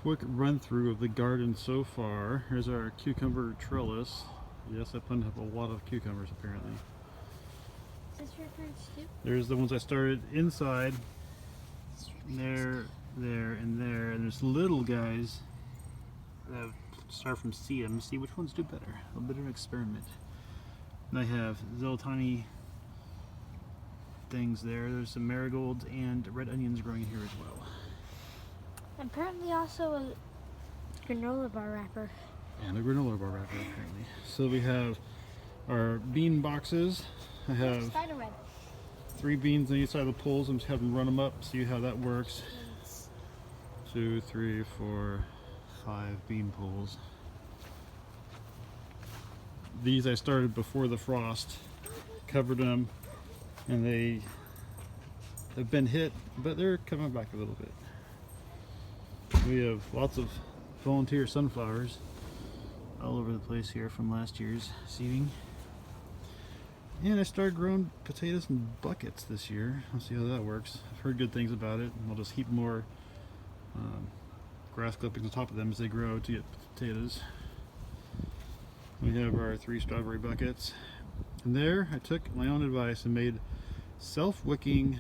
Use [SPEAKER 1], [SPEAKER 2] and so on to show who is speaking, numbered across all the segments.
[SPEAKER 1] quick run through of the garden so far. Here's our cucumber trellis. Yes, I planted up a lot of cucumbers apparently.
[SPEAKER 2] Is this your parents too?
[SPEAKER 1] There's the ones I started inside. There, and there. And there's little guys that have started from seed. I'm going to see which ones do better. A little bit of an experiment. And I have little tiny things there. There's some marigolds and red onions growing here as well.
[SPEAKER 2] And apparently also a granola bar wrapper.
[SPEAKER 1] And a granola bar wrapper apparently. So we have our bean boxes. I have
[SPEAKER 2] Spider red.
[SPEAKER 1] 3 beans on each side of the poles. I'm just having them run them up, see how that works. 2, 3, 4, 5 bean poles. These I started before the frost, covered them, and they've been hit, but they're coming back a little bit. We have lots of volunteer sunflowers all over the place here from last year's seeding. And I started growing potatoes in buckets this year. I'll see how that works. I've heard good things about it. I'll just heap more grass clippings on top of them as they grow to get potatoes. We have our 3 strawberry buckets. And there I took my own advice and made self-wicking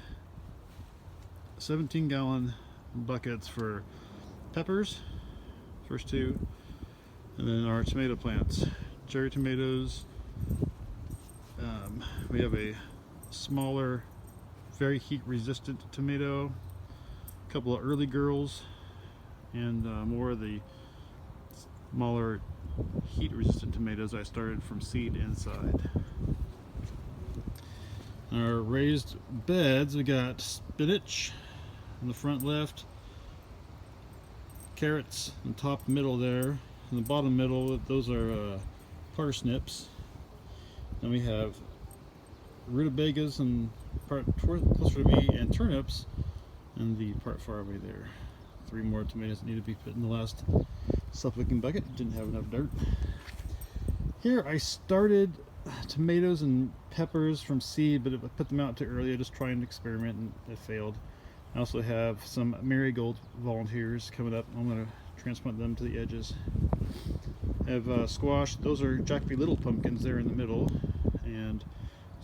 [SPEAKER 1] 17-gallon buckets for peppers, first 2, and then our tomato plants. Cherry tomatoes. We have a smaller, very heat-resistant tomato, a couple of early girls, and more of the smaller heat-resistant tomatoes I started from seed inside. Our raised beds, we got spinach in the front left, carrots in the top middle there, in the bottom middle those are parsnips. Then we have rutabagas and part closer to me, and turnips in the part far away there. 3 more tomatoes that need to be put in the last self-wicking bucket. Didn't have enough dirt. Here I started tomatoes and peppers from seed, but I put them out too early. I just tried an experiment and it failed. I also have some marigold volunteers coming up. I'm going to transplant them to the edges. I have squash. Those are Jacoby little pumpkins there in the middle, and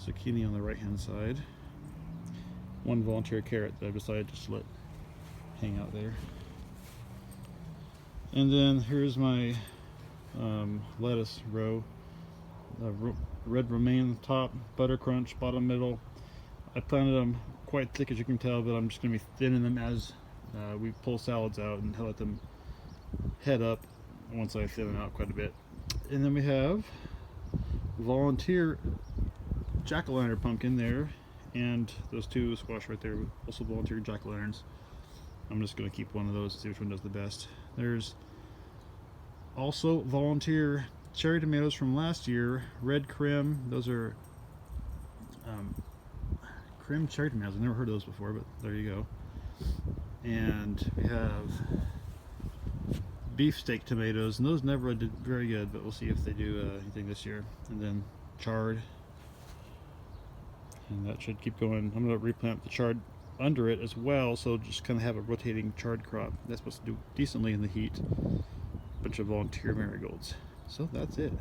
[SPEAKER 1] zucchini on the right hand side. 1 volunteer carrot that I've decided just to let hang out there. And then here's my lettuce row. Red romaine top, butter crunch bottom middle. I planted them quite thick as you can tell, but I'm just going to be thinning them as we pull salads out and let them head up once I thin them out quite a bit. And then we have volunteer jack-o'-lantern pumpkin there, and those 2 squash right there, also volunteer jack-o'-lanterns. I'm just going to keep one of those and see which one does the best. There's also volunteer cherry tomatoes from last year, red crim. Those are crim cherry tomatoes. I've never heard of those before, but there you go. And we have beefsteak tomatoes, and those never did very good, but we'll see if they do anything this year. And then chard, and that should keep going. I'm going to replant the chard under it as well, so just kind of have a rotating chard crop. That's supposed to do decently in the heat. A bunch of volunteer marigolds. So that's it.